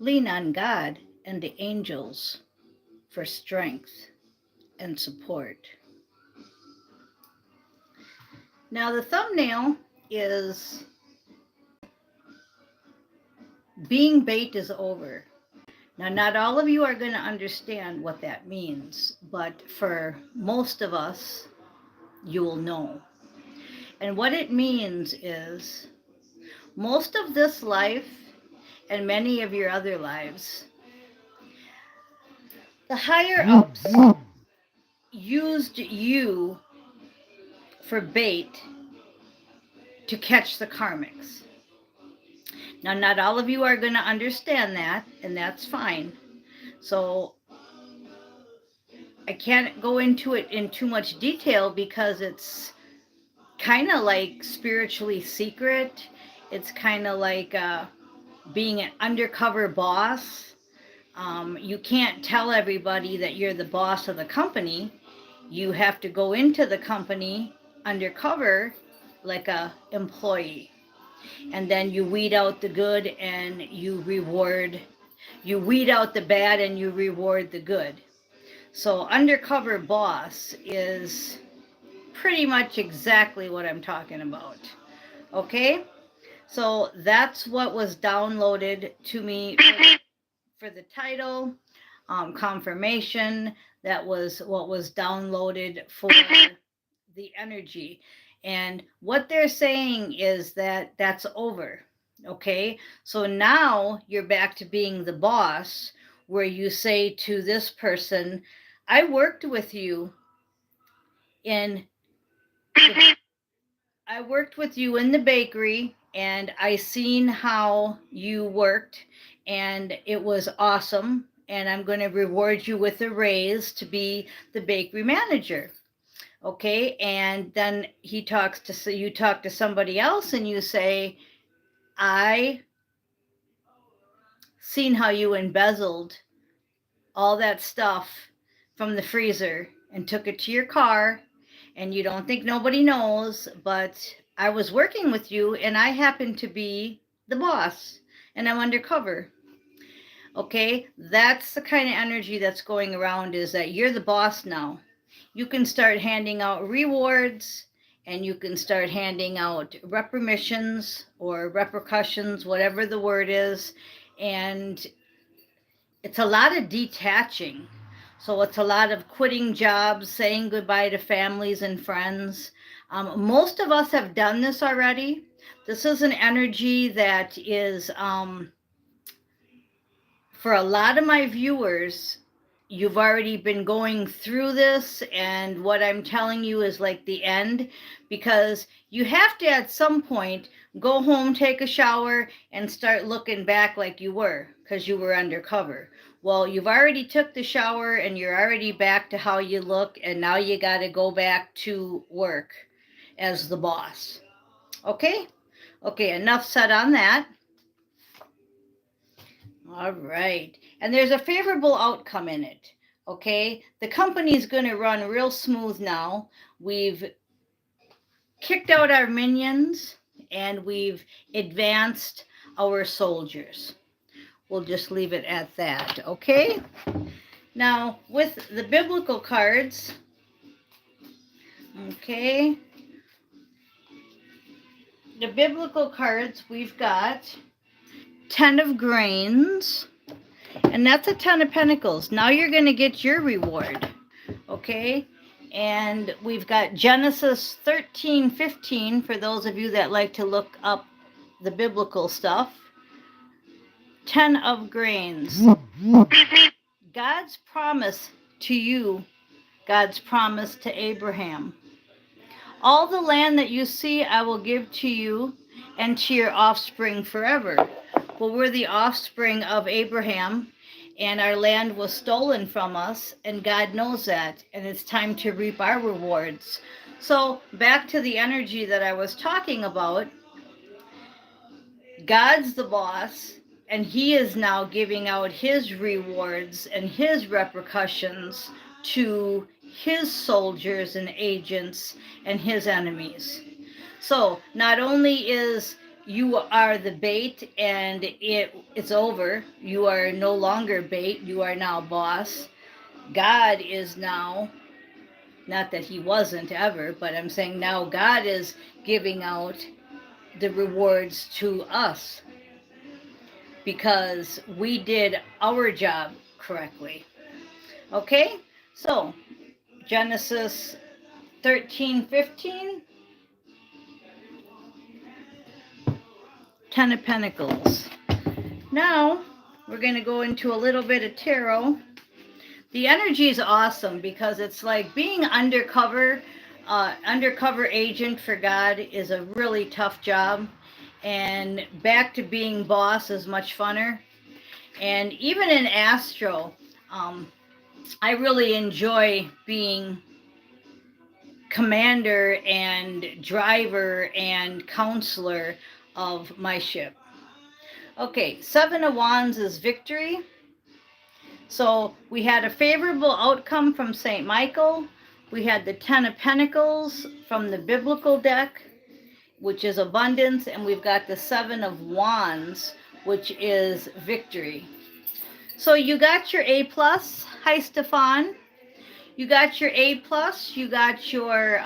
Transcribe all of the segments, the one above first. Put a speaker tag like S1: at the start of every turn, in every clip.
S1: Lean on God and the angels for strength and support. Now, the thumbnail is being bait is over. Now, not all of you are going to understand what that means, but for most of us, you will know. And what it means is most of this life and many of your other lives, the higher ups used you for bait to catch the karmics. Now, not all of you are going to understand that, and that's fine. So I can't go into it in too much detail because it's kind of like spiritually secret. It's kind of like being an undercover boss. You can't tell everybody that you're the boss of the company. You have to go into the company undercover like a employee. And then you weed out the good and you weed out the bad and you reward the good. So undercover boss is pretty much exactly what I'm talking about. Okay? So that's what was downloaded to me for the title, confirmation. That was what was downloaded for the energy. And what they're saying is that that's over. Okay? So now you're back to being the boss, where you say to this person, I worked with you in I worked with you in the bakery and I seen how you worked and it was awesome, and I'm going to reward you with a raise to be the bakery manager. Okay? And then you talk to somebody else and you say, I seen how you embezzled all that stuff from the freezer and took it to your car, and you don't think nobody knows, but I was working with you and I happen to be the boss and I'm undercover. Okay, that's the kind of energy that's going around, is that you're the boss now. You can start handing out rewards and you can start handing out reprimissions or repercussions, whatever the word is. And it's a lot of detaching. So it's a lot of quitting jobs, saying goodbye to families and friends. Most of us have done this already. This is an energy that is, for a lot of my viewers, you've already been going through this, and what I'm telling you is like the end, because you have to at some point go home, take a shower, and start looking back like you were, because you were undercover. Well, you've already took the shower and you're already back to how you look, and now you got to go back to work as the boss. Okay? Okay, enough said on that. All right. And there's a favorable outcome in it. Okay. The company's going to run real smooth now. We've kicked out our minions and we've advanced our soldiers. We'll just leave it at that. Okay. Now, with the biblical cards, okay, the biblical cards, we've got 10 of Grains. And that's a 10 of Pentacles. Now you're going to get your reward. Okay? And we've got Genesis 13:15 for those of you that like to look up the biblical stuff. 10 of Grains. God's promise to you, God's promise to Abraham. All the land that you see I will give to you and to your offspring forever. Well, we're the offspring of Abraham, and our land was stolen from us, and God knows that, and it's time to reap our rewards. So back to the energy that I was talking about, God's the boss, and he is now giving out his rewards and his repercussions to his soldiers and agents and his enemies. So not only is you are the bait and it's over. You are no longer bait. You are now boss. God is now, not that he wasn't ever, but I'm saying now God is giving out the rewards to us because we did our job correctly. Okay? So, Genesis 13:15, 10 of Pentacles. Now, we're going to go into a little bit of tarot. The energy is awesome because it's like being undercover. Undercover agent for God is a really tough job. And back to being boss is much funner. And even in Astro, I really enjoy being commander and driver and counselor of my ship. Okay, 7 of Wands is victory. So we had a favorable outcome from St. Michael. We had the 10 of Pentacles from the biblical deck, which is abundance. And we've got the 7 of Wands, which is victory. So you got your A+. Hi, Stefan. You got your A+. You got your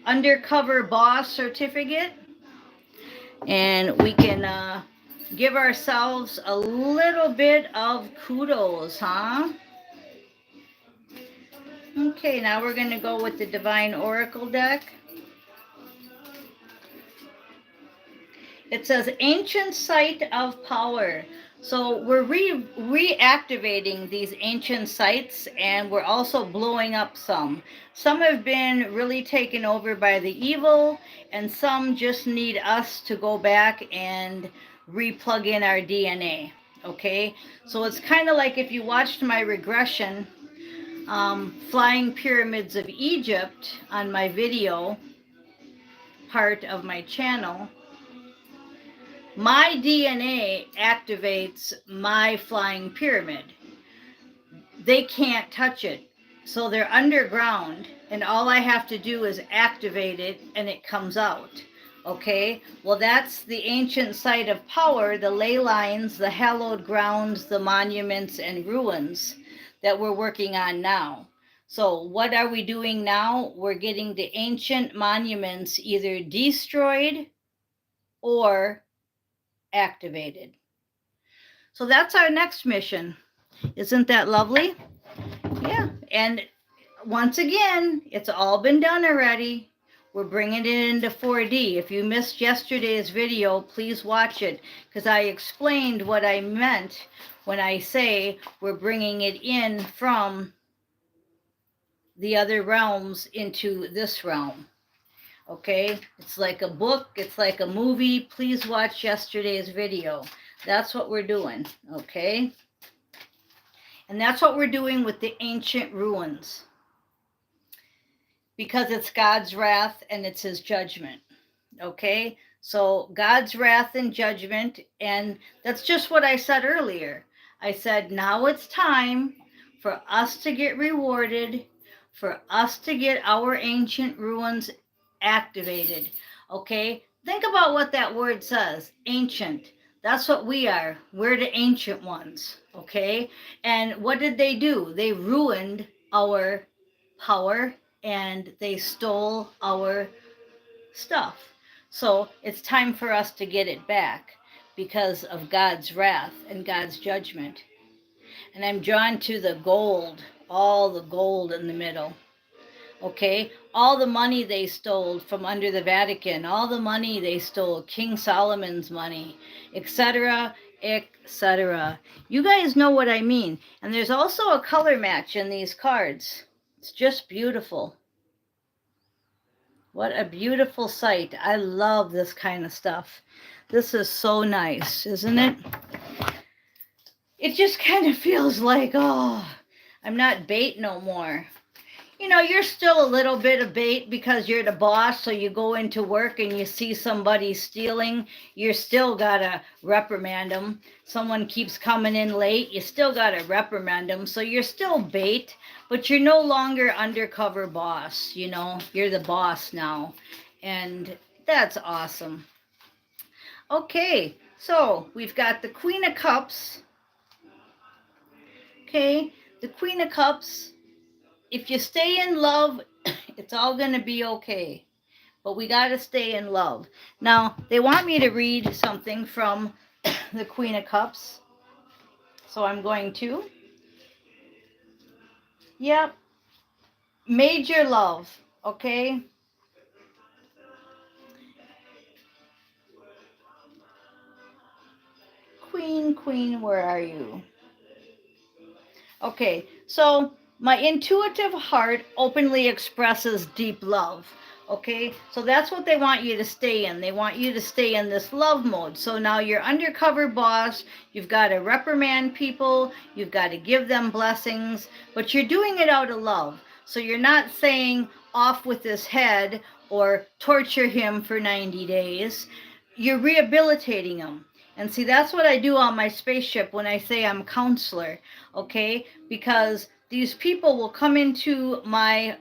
S1: undercover boss certificate. And we can give ourselves a little bit of kudos, huh? Okay, now we're going to go with the Divine Oracle deck. It says Ancient Site of Power. So we're reactivating these ancient sites, and we're also blowing up some. Some have been really taken over by the evil, and some just need us to go back and replug in our DNA. Okay, so it's kind of like if you watched my regression, Flying Pyramids of Egypt on my video part of my channel. My DNA activates my flying pyramid. They can't touch it. So they're underground, and all I have to do is activate it, and it comes out. Okay? Well, that's the ancient site of power, the ley lines, the hallowed grounds, the monuments, and ruins that we're working on now. So what are we doing now? We're getting the ancient monuments either destroyed or activated. So that's our next mission. Isn't that lovely? Yeah. And once again, it's all been done already. We're bringing it into 4D. If you missed yesterday's video, please watch it, because I explained what I meant when I say we're bringing it in from the other realms into this realm. Okay, it's like a book, it's like a movie. Please watch yesterday's video. That's what we're doing, okay? And that's what we're doing with the ancient ruins, because it's God's wrath and it's his judgment, okay? So God's wrath and judgment, and that's just what I said earlier. I said now it's time for us to get rewarded, for us to get our ancient ruins activated. Okay, think about what that word says, ancient. That's what we are. We're the ancient ones. Okay, and what did they do? They ruined our power and they stole our stuff. So it's time for us to get it back because of God's wrath and God's judgment. And I'm drawn to the gold, all the gold in the middle. Okay, all the money they stole from under the Vatican, all the money they stole, King Solomon's money, etc., etc. You guys know what I mean. And there's also a color match in these cards. It's just beautiful. What a beautiful sight. I love this kind of stuff. This is so nice, isn't it? It just kind of feels like, oh, I'm not bait no more. You know, you're still a little bit of bait because you're the boss, so you go into work and you see somebody stealing, you're still got to reprimand them. Someone keeps coming in late, you still got to reprimand them. So you're still bait, but you're no longer undercover boss, you know, you're the boss now. And That's awesome. Okay, so we've got the Queen of Cups. Okay, the Queen of Cups. If you stay in love, it's all going to be okay. But we got to stay in love. Now, they want me to read something from the Queen of Cups. So I'm going to. Yep. Major love. Okay. Queen, where are you? Okay, so my intuitive heart openly expresses deep love. Okay, so that's what they want you to stay in. They want you to stay in this love mode. So now you're undercover boss, you've got to reprimand people, you've got to give them blessings, but you're doing it out of love. So you're not saying off with his head or torture him for 90 days. You're rehabilitating him. And see, that's what I do on my spaceship when I say I'm counselor, okay? Because these people will come into my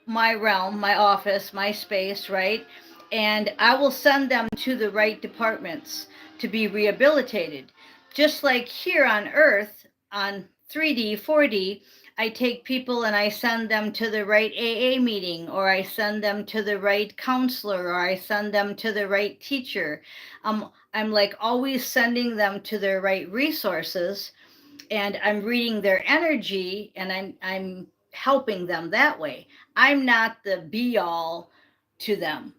S1: realm, my office, my space, right? And I will send them to the right departments to be rehabilitated. Just like here on Earth, on 3D, 4D, I take people and I send them to the right AA meeting, or I send them to the right counselor, or I send them to the right teacher. I'm like always sending them to their right resources, and I'm reading their energy, and I'm helping them that way. I'm not the be all to them.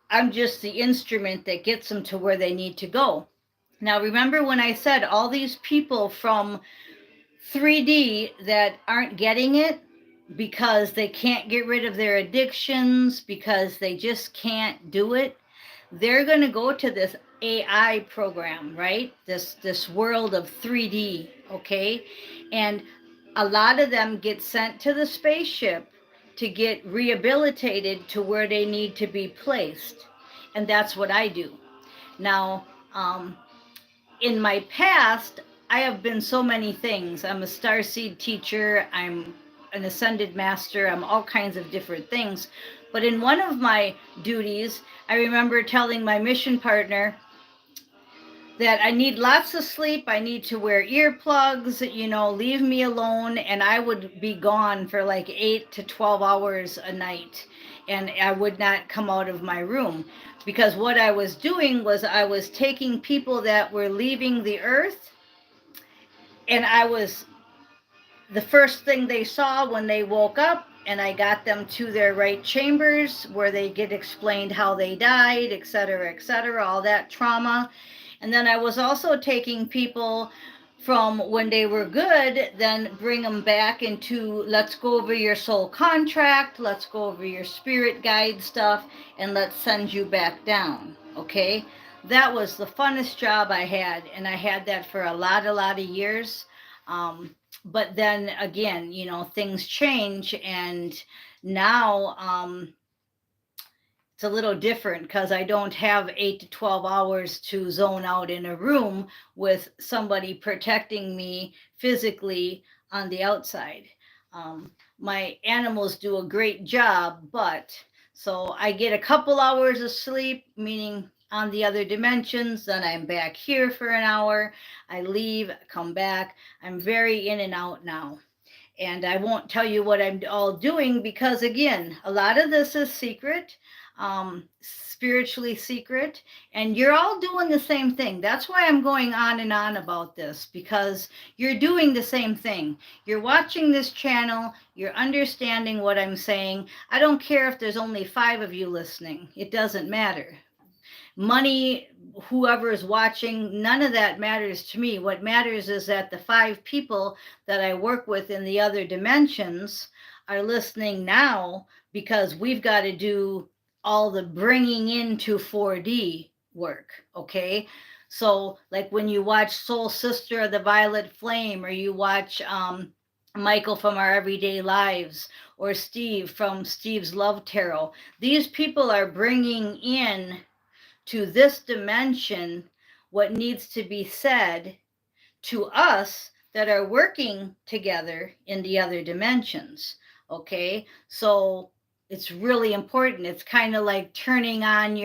S1: I'm just the instrument that gets them to where they need to go. Now, remember when I said all these people from 3D that aren't getting it because they can't get rid of their addictions, because they just can't do it? They're going to go to this AI program, right? This world of 3D, okay? And a lot of them get sent to the spaceship to get rehabilitated to where they need to be placed. And that's what I do. Now, in my past, I have been so many things. I'm a starseed teacher, I'm an ascended master, I'm all kinds of different things. But in one of my duties, I remember telling my mission partner that I need lots of sleep, I need to wear earplugs, leave me alone, and I would be gone for like 8 to 12 hours a night, and I would not come out of my room, because what I was doing was I was taking people that were leaving the earth, and I was the first thing they saw when they woke up, and I got them to their right chambers where they get explained how they died, et cetera, all that trauma. And then I was also taking people from when they were good, then bring them back into, let's go over your soul contract, let's go over your spirit guide stuff, and let's send you back down, okay? That was the funnest job I had, and I had that for a lot of years. But then again, things change, and now it's a little different because I don't have 8 to 12 hours to zone out in a room with somebody protecting me physically on the outside. My animals do a great job, but so I get a couple hours of sleep, meaning on the other dimensions, then I'm back here for an hour, I leave, come back. I'm very in and out now. And I won't tell you what I'm all doing because, again, a lot of this is secret, spiritually secret, and you're all doing the same thing. That's why I'm going on and on about this, because you're doing the same thing. You're watching this channel, you're understanding what I'm saying. I don't care if there's only 5 of you listening, it doesn't matter. Money, whoever is watching, none of that matters to me. What matters is that the 5 people that I work with in the other dimensions are listening now, because we've got to do all the bringing into 4D work, okay? So like when you watch Soul Sister of the Violet Flame, or you watch Michael from Our Everyday Lives, or Steve from Steve's Love Tarot, these people are bringing in to this dimension what needs to be said to us that are working together in the other dimensions. Okay, so It's really important. It's kind of like turning on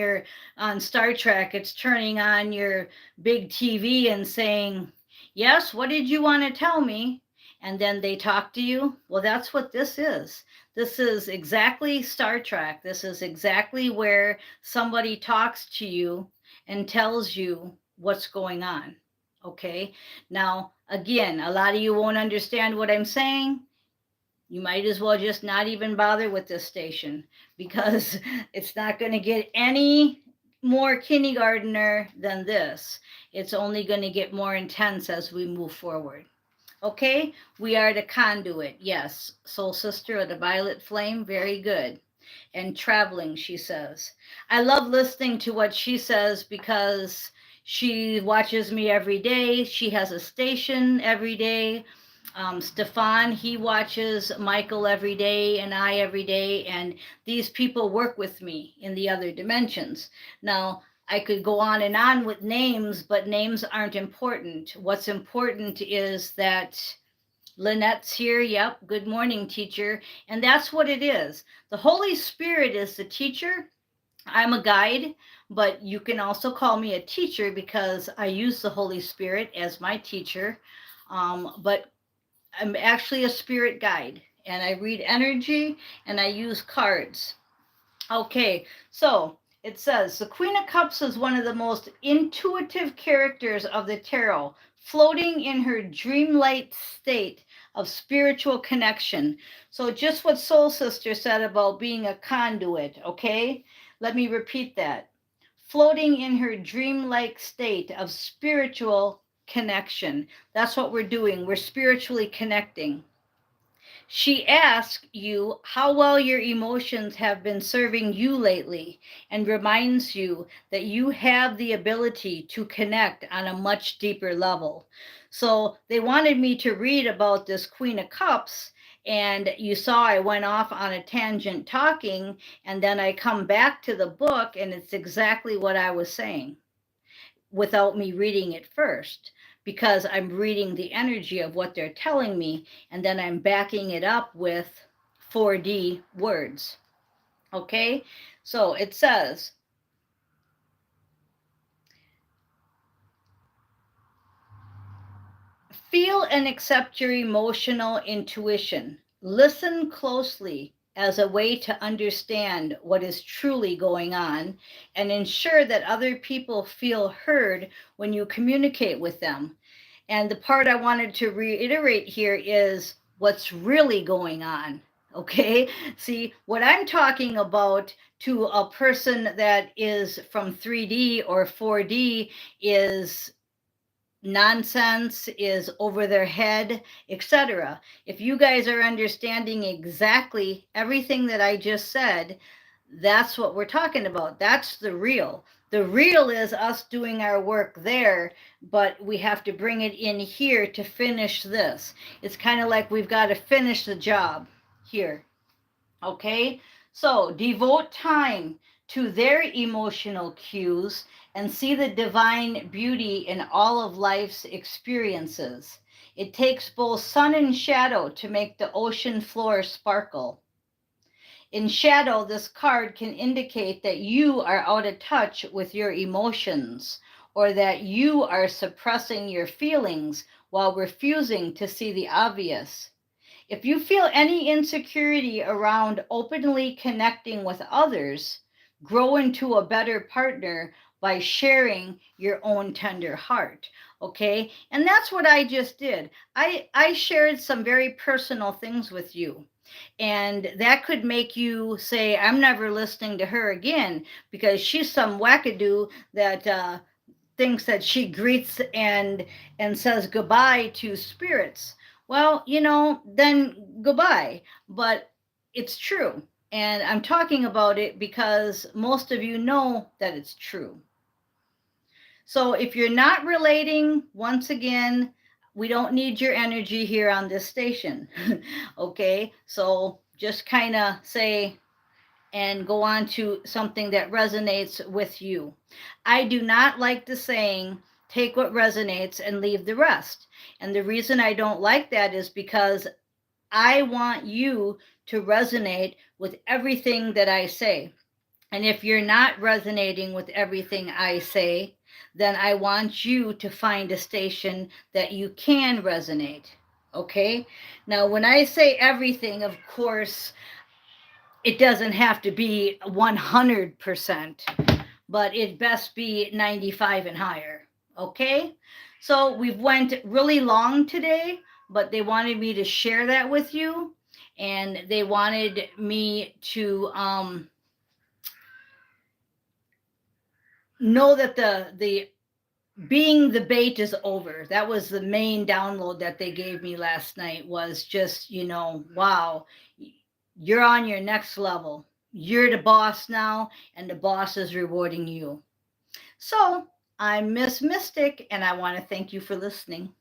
S1: on Star Trek, it's turning on your big TV and saying, yes, what did you want to tell me? And then they talk to you. Well, that's what this is. This is exactly Star Trek. This is exactly where somebody talks to you and tells you what's going on. Okay. Now, again, a lot of you won't understand what I'm saying. You might as well just not even bother with this station, because it's not going to get any more kindergartner than this. It's only going to get more intense as we move forward. Okay, we are the conduit. Yes, soul sister of the violet flame. Very good. And traveling, she says. I love listening to what she says because she watches me every day. She has a station every day. Stefan, he watches Michael every day and I every day, and these people work with me in the other dimensions. Now, I could go on with names, but names aren't important. What's important is that Lynette's here. Yep. Good morning, teacher. And that's what it is. The Holy Spirit is the teacher. I'm a guide, but you can also call me a teacher because I use the Holy Spirit as my teacher. But I'm actually a spirit guide, and I read energy and I use cards. Okay, so it says the Queen of Cups is one of the most intuitive characters of the tarot, floating in her dreamlight state of spiritual connection. So, just what Soul Sister said about being a conduit, okay? Let me repeat that. Floating in her dreamlike state of spiritual connection. That's what we're doing. We're spiritually connecting. She asks you how well your emotions have been serving you lately and reminds you that you have the ability to connect on a much deeper level. So they wanted me to read about this Queen of Cups, and you saw I went off on a tangent talking, and then I come back to the book, and it's exactly what I was saying without me reading it first, because I'm reading the energy of what they're telling me, and then I'm backing it up with 4D words. Okay, so it says, feel and accept your emotional intuition. Listen closely as a way to understand what is truly going on, and ensure that other people feel heard when you communicate with them. And the part I wanted to reiterate here is what's really going on. Okay. See, what I'm talking about to a person that is from 3D or 4D is nonsense, is over their head, etc. If you guys are understanding exactly everything that I just said, that's what we're talking about. That's the real. The real is us doing our work there, but we have to bring it in here to finish this. It's kind of like we've got to finish the job here. Okay? So devote time to their emotional cues and see the divine beauty in all of life's experiences. It takes both sun and shadow to make the ocean floor sparkle. In shadow, this card can indicate that you are out of touch with your emotions, or that you are suppressing your feelings while refusing to see the obvious. If you feel any insecurity around openly connecting with others, grow into a better partner by sharing your own tender heart. Okay? And that's what I just did. I shared some very personal things with you. And that could make you say, I'm never listening to her again because she's some wackadoo that thinks that she greets and says goodbye to spirits. Well, then goodbye. But it's true. And I'm talking about it because most of you know that it's true. So if you're not relating, once again, we don't need your energy here on this station. Okay? So just kind of say and go on to something that resonates with you. I do not like the saying, take what resonates and leave the rest. And the reason I don't like that is because I want you to resonate with everything that I say. And if you're not resonating with everything I say, then I want you to find a station that you can resonate. Okay? Now, when I say everything, of course, it doesn't have to be 100%, but it best be 95 and higher. Okay? So we've went really long today, but they wanted me to share that with you, and they wanted me to know that the being the bait is over. That was the main download that they gave me last night, was just, wow, you're on your next level. You're the boss now, and the boss is rewarding you. So I'm Miss Mystic, and I want to thank you for listening.